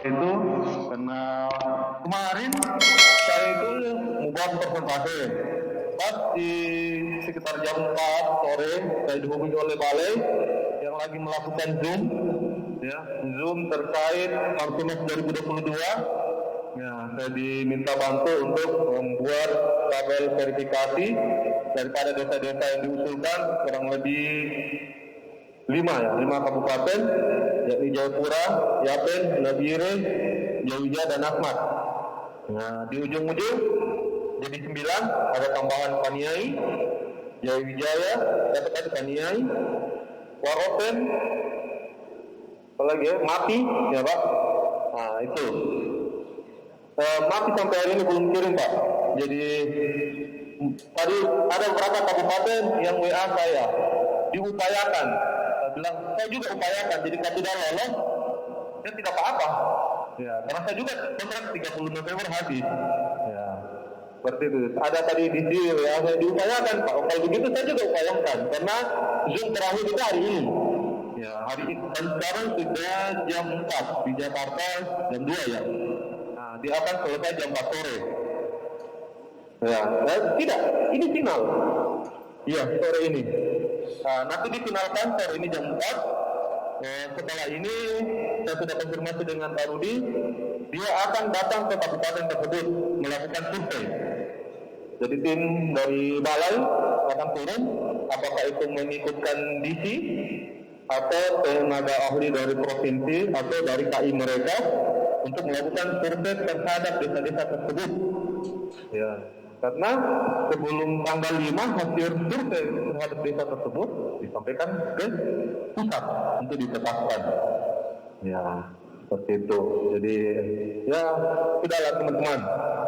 Itu karena kemarin saya itu membuat presentasi pas di sekitar jam 4 sore saya dihubungi oleh balai yang lagi melakukan Zoom terkait Kartunas 2022. Ya, saya diminta bantu untuk membuat tabel verifikasi daripada desa-desa yang diusulkan, kurang lebih 5 kabupaten, yakni Jayapura, Yapen, Nabire, Jawija, dan Asmat. Nah, di ujung-ujung jadi 9, ada tambahan Paniai, Jayawijaya, dapat Paniai, Waropen, apalagi ya, Mati, ya Pak. Nah, itu. Mati sampai hari ini belum kirim Pak. Jadi tadi ada beberapa kabupaten yang WA saya, diupayakan. Saya bilang, saya juga upayakan, jadi kalau tidak lolos, ya tidak apa-apa. Ya, karena saya juga kontrak 30 November habis. Ya, seperti itu. Ada tadi di sini ya, saya diupayakan Pak. Kalau begitu saya juga upayakan, karena Zoom terakhir itu hari ini. Ya, hari ini. Dan sekarang sudah jam 4 di Jakarta, jam 2 ya. Nah, dia akan selesai jam 4 sore. Ya, tidak, ini final. Iya, sore ini. Nah, nanti difinalkan sore ini jam 4. Setelah ini saya sudah konfirmasi dengan Pak Rudi, dia akan datang ke kabupaten tersebut melakukan survei. Jadi tim dari balai akan turun, apakah itu mengikutkan DC atau tenaga ahli dari provinsi atau dari KI mereka untuk melakukan survei terhadap desa-desa tersebut. Ya, karena sebelum tanggal 5 hasil survei terhadap desa tersebut disampaikan ke pusat untuk ditetapkan. Ya, seperti itu. Jadi ya sudahlah teman-teman.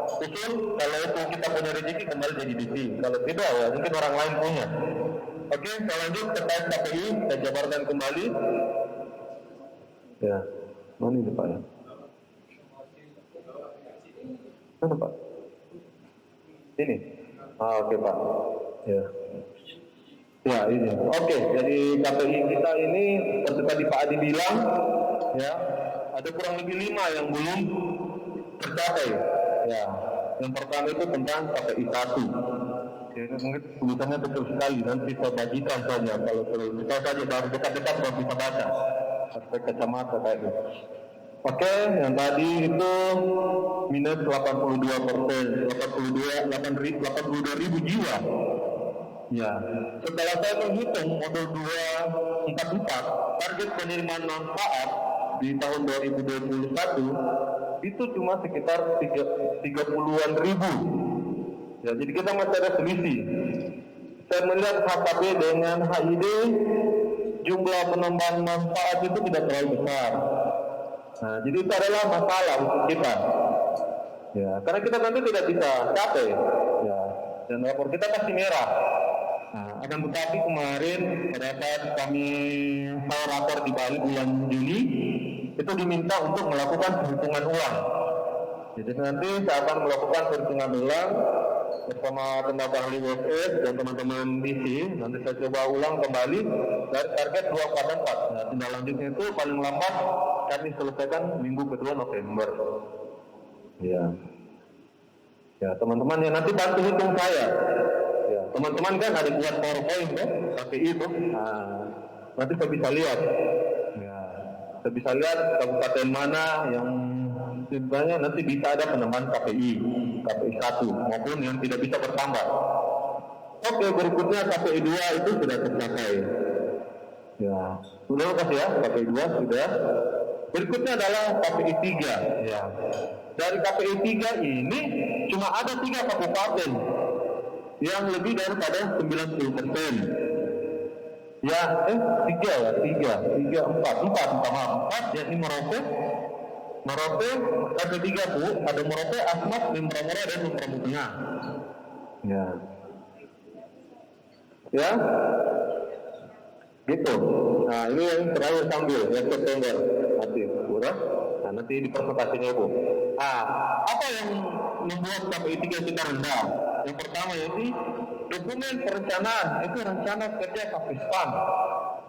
Usul kalau itu kita punya rezeki kembali jadi DC. Kalau tidak ya mungkin orang lain punya. Oke, saya lanjut terkait KPI, saya jabarkan kembali. Ya, mana ini Pak ya? Mana Pak? Ini. Oke Pak. Ya. Ya ini. Oke, jadi KPI kita ini seperti tadi Pak Adi bilang, ya ada kurang lebih 5 yang belum tercapai. Ya, yang pertama itu tentang KPI 1. Jadi mungkin tulisannya betul sekali, nanti saya bagikan saja kalau kita saja baru dekat-dekat baru bisa baca aspek kacamata kayak gitu. Oke, yang tadi itu minus 82%, 82.000 jiwa. Ya, setelah saya menghitung modul 244, target penerimaan manfaat di tahun 2021 itu cuma sekitar 30-an ribu. Ya, jadi kita masih ada selisih. Saya melihat HKB dengan HID jumlah penambahan manfaat itu tidak terlalu besar. Nah, jadi itu adalah masalah untuk kita. Ya, karena kita nanti tidak bisa capai. Ya, dan rapor kita pasti merah. Nah, akan tetapi kemarin pada saat kami mau rapor di Bali bulan Juli itu diminta untuk melakukan perhitungan ulang. Jadi nanti saya akan melakukan perhitungan ulang bersama tenaga ahli WSS dan teman-teman DC. Nanti saya coba ulang kembali dari target 244. Nah, tindak lanjutnya itu paling lambat kami selesaikan minggu kedua November. Ya, ya teman-teman ya nanti bantu hitung saya. Ya, teman-teman kan ada buat PowerPoint kan, KPI itu. Nah, nanti saya bisa lihat. Ya, saya bisa lihat kabupaten mana yang sebenarnya nanti bisa ada penambahan KPI 1 maupun yang tidak bisa bertambah. Oke, berikutnya KPI 2 itu sudah tercapai. Ya, sudah kasih ya, KPI 2 sudah. Berikutnya adalah KPI 3. Ya. Dari KPI 3 ini cuma ada 3 kabupaten yang lebih daripada 90%. Ya, 4, yakni Merauke ada 3 Bu, ada Merauke, Asmat, Mimramura, dan Mimramu Tengah. Ya. Ya. Gitu. Nah, ini yang terakhir sambil, yang September. Nanti, udah? Nah, nanti di presentasinya Bu. Nah, apa yang membuat KPI 3 kita rendah? Yang pertama yaitu dokumen perencanaan, itu rencana kerja Kapispan.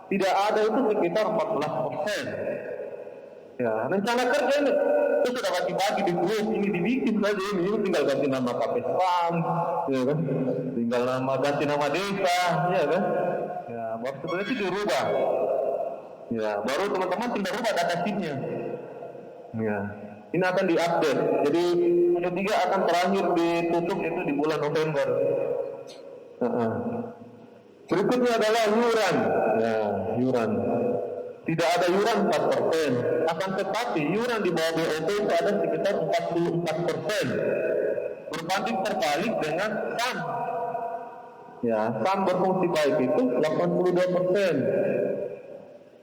Tidak ada itu sekitar 14%. Ya, rencana kerja ini itu sudah bagi-bagi di grup, ini dibikin saja ini tinggal ganti nama KPSPAM, ya kan? Tinggal ganti nama desa, ya kan? Ya, baru sebenarnya itu dirubah. Ya, baru teman-teman tinggal rubah data sheet-nya. Ya, ini akan diupdate. Jadi ketiga akan terakhir ditutup itu di bulan November. Berikutnya adalah yuran. Ya, yuran. Tidak ada yuran 4%. Akan tetapi yuran di bawah BOP itu ada sekitar 44%. Berbanding terbalik dengan SAM. Ya, SAM berfungsi baik itu 82%.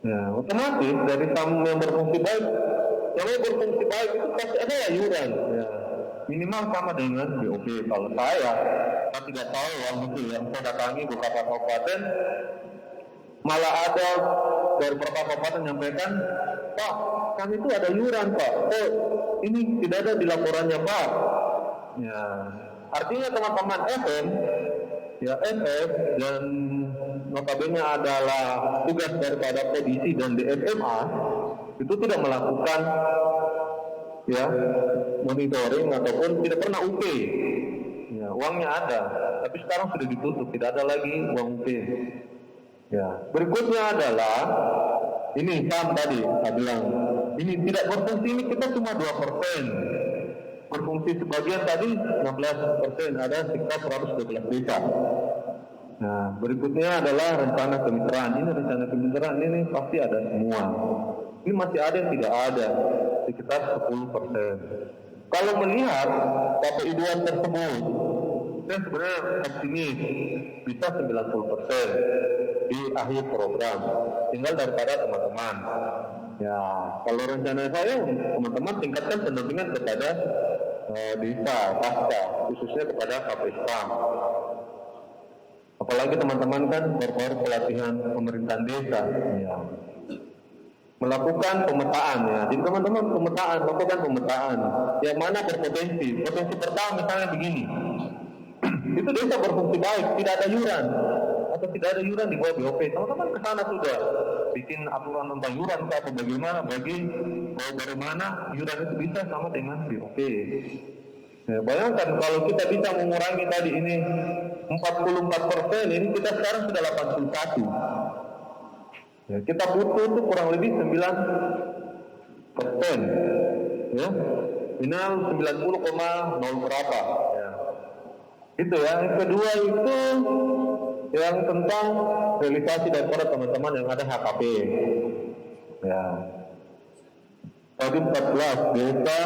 Ya, otomatis dari SAM yang berfungsi baik, yang berfungsi baik itu pasti ada yuran. Ya, minimal sama dengan BOP. Kalau saya tidak tahu yang itu yang saya datangi beberapa kabupaten, malah ada dari beberapa kabupaten menyampaikan, Pak, kami itu ada yuran Pak. Oh, ini tidak ada di laporannya Pak. Ya, artinya teman-teman FM, ya FF dan notabene adalah tugas daripada PDC dan DFMA itu tidak melakukan ya monitoring ataupun tidak pernah UP. Ya, uangnya ada, tapi sekarang sudah ditutup, tidak ada lagi uang UP. Ya, berikutnya adalah ini SAM tadi saya bilang ini tidak berfungsi, ini kita cuma 2%. Berfungsi sebagian tadi 16%, ada sekitar 112 desa. Nah, berikutnya adalah rencana kemitraan. Ini rencana kemitraan ini pasti ada semua. Ini masih ada yang tidak ada, sekitar 10%. Kalau melihat KPI 2 tersebut, saya sebenarnya optimis bisa 90% di akhir program. Tinggal daripada teman-teman. Ya, kalau rencana saya, teman-teman tingkatkan pendampingan kepada desa, pasca, khususnya kepada KPSPAM. Apalagi teman-teman kan baru pelatihan pemerintahan desa, ya. Melakukan pemetaan ya. Jadi teman-teman lakukan pemetaan. Yang mana berpotensi. Potensi pertama misalnya begini. Itu desa berfungsi baik, tidak ada yuran atau tidak ada yuran di bawah BOP. Teman-teman ke sana sudah bikin aturan tentang yuran atau bagaimana bagaimana yuran itu bisa sama dengan BOP. Ya, bayangkan kalau kita bisa mengurangi tadi ini 44%, ini kita sekarang sudah 81. Ya, kita butuh itu kurang lebih 9%. Ya, final 90,0 berapa. Ya. Itu ya. Yang kedua itu yang tentang realisasi daripada teman-teman yang ada HKP. Ya. Tadi 14 desa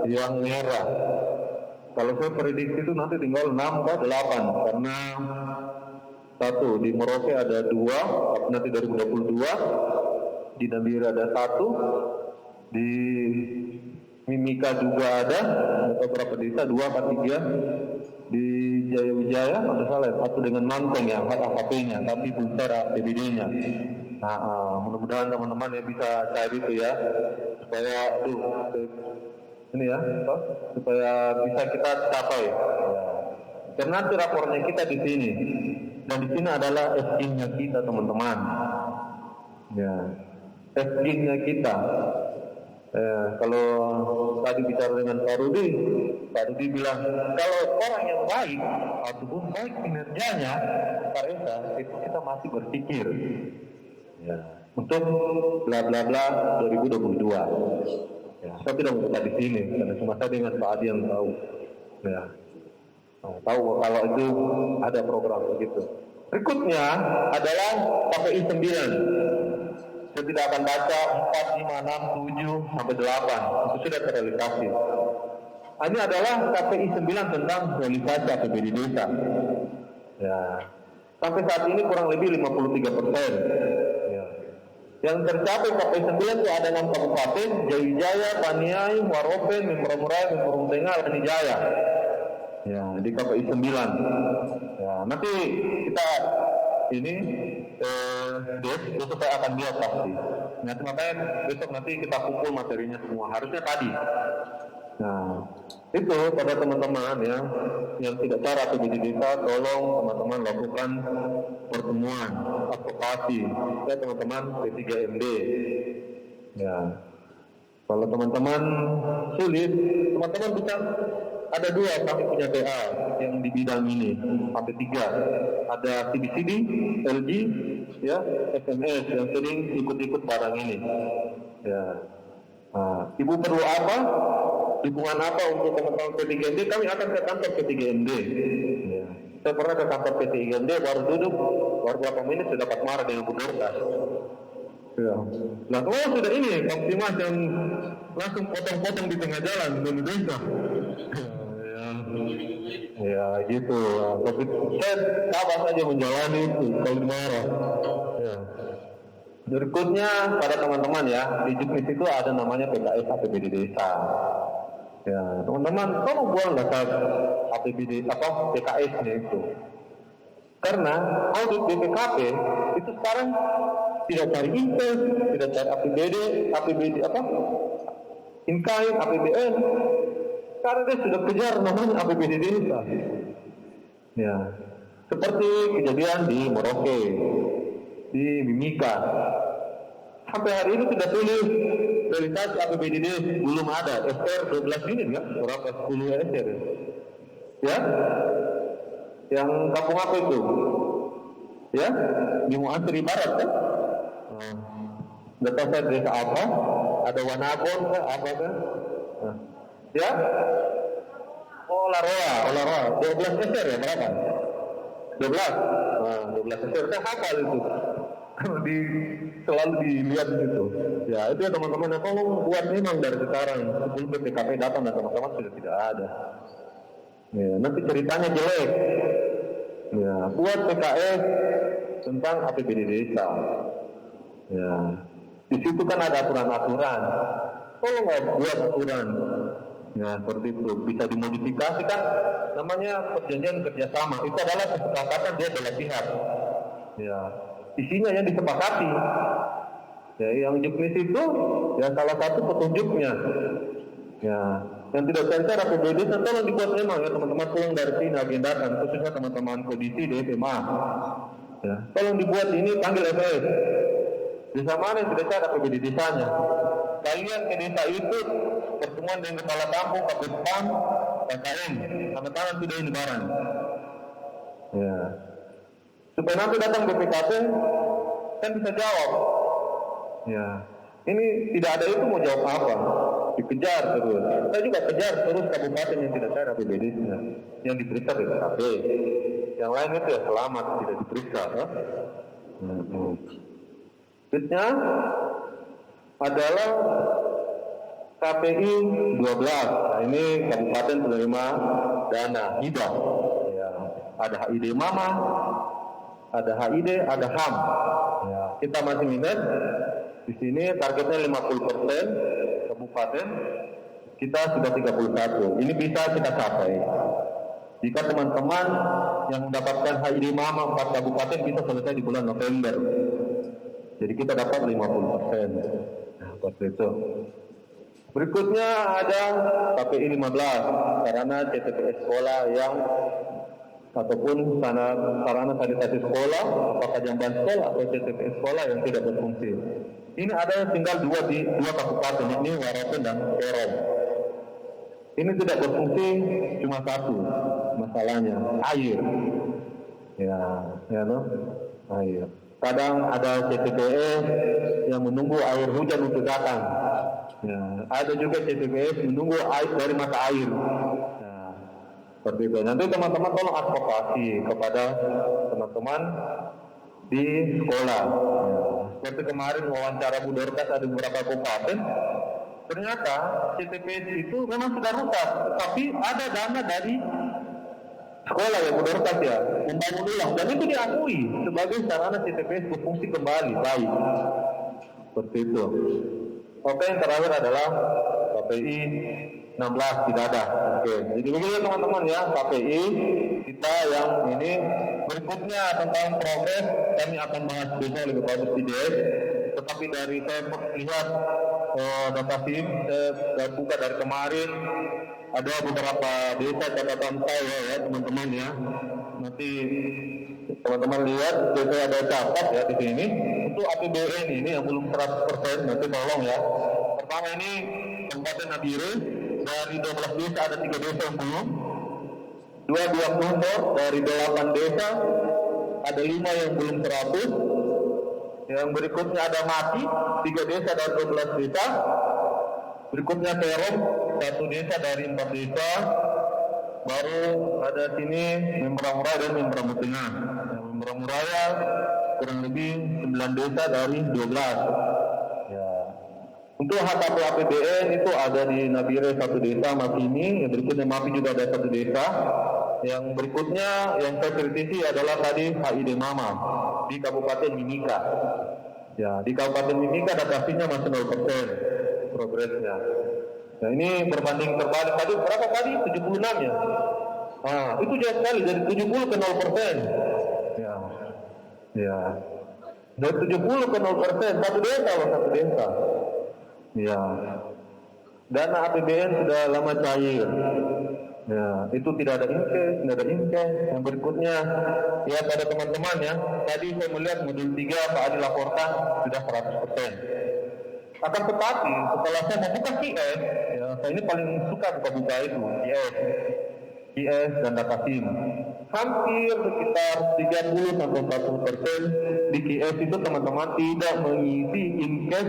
yang merah. Kalau saya prediksi itu nanti tinggal 6 atau 8 karena satu di Merauke ada 2 nanti 2022, di Nambire ada 1, di Mimika juga ada beberapa desa 2 atau 3, di Jaya Wijaya ada salah 1 dengan Manteng yang HKP-nya tapi belum ada PBD-nya. Nah, mudah-mudahan teman-teman ya bisa cari itu ya supaya ini ya supaya bisa kita capai. Dan nanti rapornya kita di sini. Dan di sini adalah SG-nya kita teman-teman. Ya, SG-nya kita. Kalau tadi bicara dengan Pak Rudi bilang kalau orang yang baik ataupun baik kinerjanya, Pak Reza, itu kita masih berpikir. Ya, untuk bla bla bla 2022. Ya, saya tidak mau di sini karena cuma saya dengan Pak Adi yang tahu. Ya. Tahu kalau itu ada program begitu. Berikutnya adalah KPI 9. Saya tidak akan baca 4, 5, 6, 7 sampai 8. Itu sudah terrealisasi. Ini adalah KPI 9 tentang realisasi APBD desa. Ya. Sampai saat ini kurang lebih 53%. Ya. Yang tercapai KPI 9 itu ada 6 kabupaten, Jaya, Paniai, Waropen, Membrumurai, Membrung Tengah, Lanijaya. Ya, di KPI 9. Ya, nanti kita ini besok saya akan lihat pasti. Nanti makanya besok nanti kita kumpul materinya semua. Harusnya tadi. Nah, itu pada teman-teman ya yang tidak cara PBD desa, tolong teman-teman lakukan pertemuan advokasi ya teman-teman P3MD. Ya. Kalau teman-teman sulit, teman-teman bisa ada dua, kami punya TA yang di bidang ini, sampai 3. Ada CBCD, LG, ya, SMS yang sering ikut-ikut barang ini. Ya. Nah, Ibu perlu apa? Dukungan apa untuk teman-teman P3MD? Kami akan ke kantor P3MD. Ya. Saya pernah ke kantor P3MD, baru duduk, baru beberapa menit sudah dapat marah dengan Bu Dorcas. Ya. Nah, sudah ini Kamtimas yang langsung potong-potong di tengah jalan di Indonesia. Ya gitu. Tapi saya sabar saja menjalani itu kalau marah. Ya. Berikutnya pada teman-teman ya, di Juknis itu ada namanya PKS APBD Desa. Ya, teman-teman, tolong buang data APBD PKS-nya itu. Karena audit BPKP itu sekarang tidak cari invest, tidak cari APBD Inkain, APBN. Sekarang dia sudah kejar namanya APBD Desa. Ya, seperti kejadian di Merauke, di Mimika. Sampai hari ini tidak tulis realisasi APBD belum ada. SR 12 unit kan? Berapa 10 SR? Ya? Yang kampung apa itu? Ya? Di Muasri Barat kan? Data saya desa apa? Ada Wanabon kan? Apa kan? Ya? Olaroa. 12 SR ya berapa? 12 SR. Saya hafal itu. Selalu dilihat gitu. Ya itu ya teman-teman, tolong buat memang dari sekarang sebelum BPKP datang dan teman-teman sudah tidak ada. Ya, nanti ceritanya jelek. Ya, buat PKS tentang APBD Desa. Ya, di situ kan ada aturan-aturan. Tolong buat aturan. Ya, seperti itu bisa dimodifikasi kan. Namanya perjanjian kerjasama. Itu adalah kesepakatan dia belah pihak. Ya. Isinya yang disepakati. Ya, yang Juknis itu ya salah satu petunjuknya. Ya, yang tidak lancar APBD tolong dibuat memang ya teman-teman, pulang dari sini agendakan khususnya teman-teman kondisi DPMA. Ya, tolong dibuat ini, panggil FS. Desa mana yang sudah ada APBD desanya? Kalian ke desa itu pertemuan dengan kepala kampung, Kapitpan, KKM, tanda tangan sudah ini barang. Ya. Supaya nanti datang BPKP kan bisa jawab. Ya, ini tidak ada itu mau jawab apa? Dikejar terus. Kita juga kejar terus kabupaten yang tidak ada APBD-nya, yang diperiksa BPKP. Yang lain itu ya selamat tidak diperiksa. Berikutnya adalah KPI 12. Nah, ini kabupaten penerima dana hibah. Ya, ada HID Mama, ada HID, ada HAM. Ya, kita masih minus. Di sini targetnya 50% kabupaten, kita sudah 31. Ini bisa kita capai. Jika teman-teman yang mendapatkan HID Mama 4 kabupaten bisa selesai di bulan November. Jadi kita dapat 50%. Nah, seperti itu. Berikutnya ada KPI 15, sarana CTPS sekolah yang ataupun sarana sanitasi sekolah, apakah jamban sekolah atau CTPS sekolah yang tidak berfungsi. Ini ada tinggal dua kabupaten, ini Waropen dan Perom. Ini tidak berfungsi, cuma satu masalahnya, air. Ya, no? Air. Kadang ada CTPS yang menunggu air hujan untuk datang. Ya, ada juga CTPS menunggu air dari mata air. Seperti itu. Nanti teman-teman tolong advokasi kepada teman-teman di sekolah. Ya. Seperti kemarin wawancara Bu Dorcas ada beberapa kabupaten, ternyata CTPS itu memang sudah rusak, tapi ada dana dari sekolah ya Bu Dorcas ya, membangun ulang, dan itu diakui sebagai sarana CTPS berfungsi kembali baik. Seperti itu. Oke, yang terakhir adalah KPI 16 tidak ada. Oke, jadi begini teman-teman ya, KPI kita yang ini. Berikutnya tentang progres kami akan bahas besok lebih bagus PDF. Tetapi dari saya lihat data SIM, saya buka dari kemarin ada beberapa desa catatan saya ya teman-teman ya. Nanti teman-teman lihat, saya ada catat ya di sini. Untuk APBN ini yang belum 100%, nanti tolong ya. Pertama ini Kabupaten Nabire, dari 12 desa ada 3 desa yang belum. 2 Biak Numfor, dari 8 desa ada 5 yang belum 100. Yang berikutnya ada Mati, 3 desa dari 12 desa. Berikutnya Terong, 1 desa dari 4 desa. Baru ada sini Membramo Raya dan Membramo Tengah. Membramo Raya kurang lebih 9 desa dari 12. Ya. Untuk HKP APBN itu ada di Nabire 1 desa, Mapini. Yang berikutnya Mapi juga ada 1 desa. Yang berikutnya yang saya kritisi adalah tadi HID Mama di Kabupaten Mimika. Ya, di Kabupaten Mimika adaptasinya masih 0% progresnya. Nah, ini berbanding terbalik tadi berapa tadi? 76 ya. Nah, itu jauh sekali dari 70 ke 0%. Ya. Ya. Dari 70 ke 0%, satu desa loh, satu desa. Ya. Dana APBN sudah lama cair. Ya, itu tidak ada inkes. Yang berikutnya, ya pada teman-teman ya, tadi saya melihat modul 3 Pak Adi laporkan sudah 100%. Akan tetapi setelah saya membuka QS, ya, saya ini paling suka buka itu QS dan Datasim. Hampir sekitar 30-40% di QS itu teman-teman tidak mengisi inkes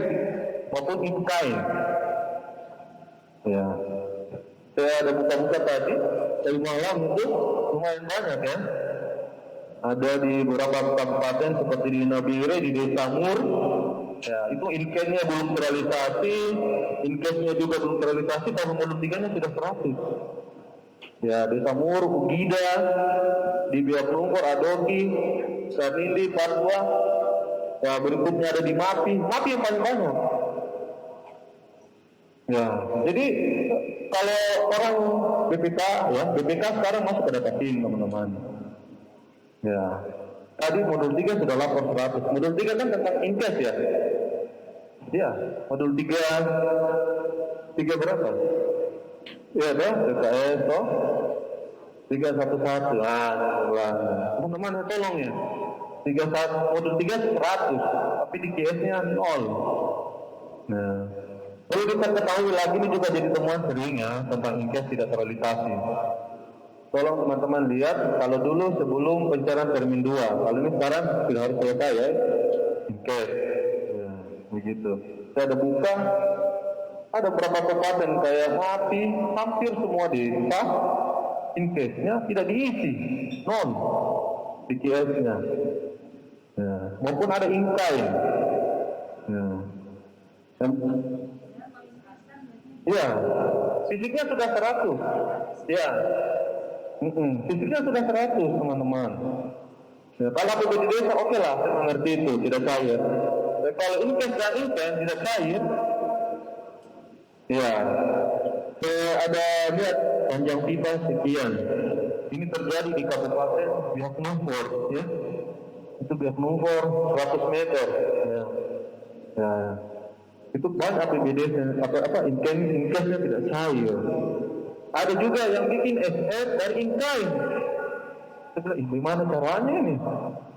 maupun inkai. Ya, saya ada buka-buka tadi dari malam itu lumayan banyak ya. Ada di beberapa kabupaten seperti di Nabire, di Desa Mur. Ya, itu inkesnya belum terrealisasi, inkesnya juga belum terrealisasi, tahun modul 3-nya sudah 100. Ya, Desa Mur, Ugida, di Biak Numfor, Adoki, Sarnindi, Papua. Ya, berikutnya ada di Mapi yang paling banyak. Ya, jadi kalau orang BPK ya, BPK sekarang masuk ke Datasim teman-teman. Ya, tadi modul 3 sudah lapor 100. Modul 3 kan tentang inkes ya. Ya, modul 3 berapa? Ya, ada DKS toh. 311. Teman-teman tolong ya. 31 modul 3 100, tapi di QS-nya 0. Nah, perlu kita ketahui lagi ini juga jadi temuan sering ya tentang inkes tidak terrealisasi. Tolong teman-teman lihat, kalau dulu sebelum pencarian termin 2, kalau ini sekarang sudah harus selesai ya, inkes. Ya, begitu. Saya ada buka, ada beberapa kabupaten kayak Mati, hampir semua desa, inkesnya tidak diisi, 0 di QS-nya. Ya, maupun ada inkai. Ya. Ya, fisiknya sudah 100. Ya. Fisiknya sudah 100 teman-teman. Ya, kalau aku di desa oke lah, saya mengerti itu, tidak cair. Tapi kalau inkes dan inkai tidak cair, ya, saya ada lihat panjang pipa sekian. Ini terjadi di Kabupaten Biak Numfor, ya. Itu Biak Numfor 100 meter. Ya. Ya. Itu banyak APBD inkesnya tidak cair. Ada juga yang bikin SS dari inkai. Saya bilang, gimana caranya ini?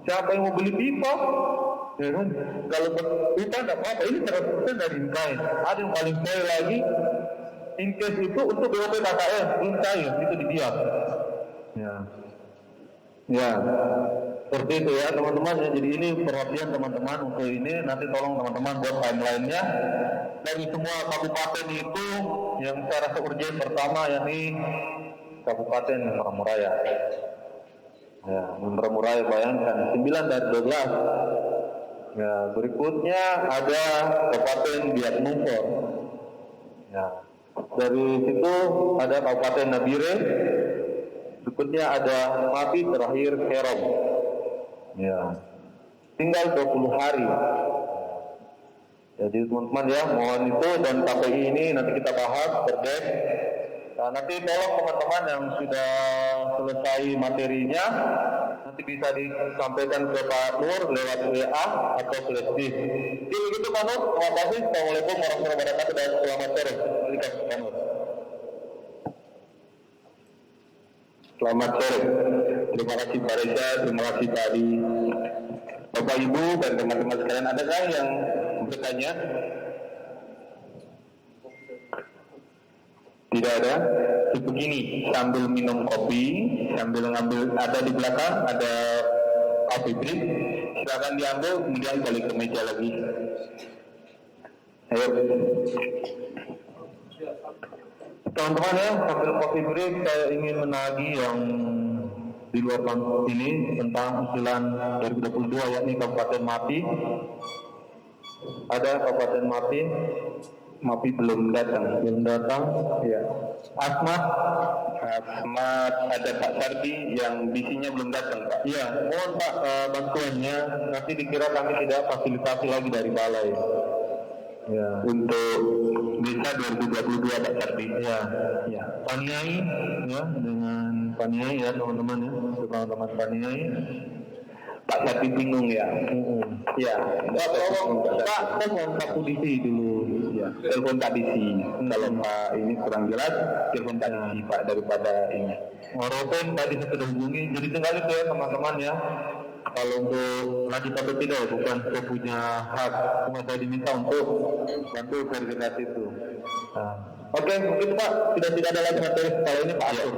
Siapa yang mau beli pipa? Ya kan? Kalau pipa tidak apa-apa, ini 100% dari inkai. Ada yang paling cair lagi, inkes itu untuk BOP KKN, belum cair, itu dibiak. Ya. Ya. Seperti itu ya teman-teman ya. Jadi ini perhatian teman-teman untuk ini. Nanti tolong teman-teman buat timeline-nya. Dari semua kabupaten itu yang saya rasa urgen pertama yakni Kabupaten Membramo Raya. Ya, Membramo Raya bayangkan 9 dari 12. Ya, berikutnya ada Kabupaten Biak Numfor. Ya. Dari situ ada Kabupaten Nabire. Berikutnya ada Mapi, terakhir Kerong. Ya, tinggal 20 hari. Jadi teman-teman ya, mohon itu dan KPI ini nanti kita bahas terkait. Nah, nanti tolong teman-teman yang sudah selesai materinya nanti bisa disampaikan ke Pak Nur lewat WA atau flash disk. Jadi begitu Pak Nur, terima kasih. Assalamualaikum warahmatullahi wabarakatuh dan selamat sore. Balikan Pak Nur. Selamat sore. Terima kasih Pak Reza, terima kasih Pak Adi. Bapak Ibu dan teman-teman sekalian, adakah yang bertanya? Tidak ada. Begini, sambil minum kopi, sambil ngambil, ada di belakang ada coffee break, silakan diambil, kemudian balik ke meja lagi. Ayo. Teman-teman ya, sambil coffee break, saya ingin menagih yang di luar kampus ini tentang usulan 2022, yakni Kabupaten Mapi. Ada Kabupaten Mapi. Mapi belum datang. Ya. Asmat ada Pak Sardi yang bisinya belum datang, Pak. Iya, mohon Pak bantuannya. Nanti dikira kami tidak fasilitasi lagi dari balai. Ya. Untuk bisa 2022 Pak Sardi. Ya. Ya. Paniai ya, dengan Paniai ya teman-teman ya, teman-teman Paniai. Pak Sardi bingung ya. Ya. Pak, telepon Pak Kudisi dulu. Ya. Telepon Pak Disi. Kalau Pak ini kurang jelas, telepon Pak Disi Pak daripada ini. Walaupun tadi saya sudah hubungi, jadi tinggal itu ya teman-teman ya. Kalau untuk lanjut atau tidak, bukan saya punya hak, cuma saya diminta untuk bantu verifikasi itu. Oke, mungkin Pak, tidak ada lagi materi kalau ini Pak Atur.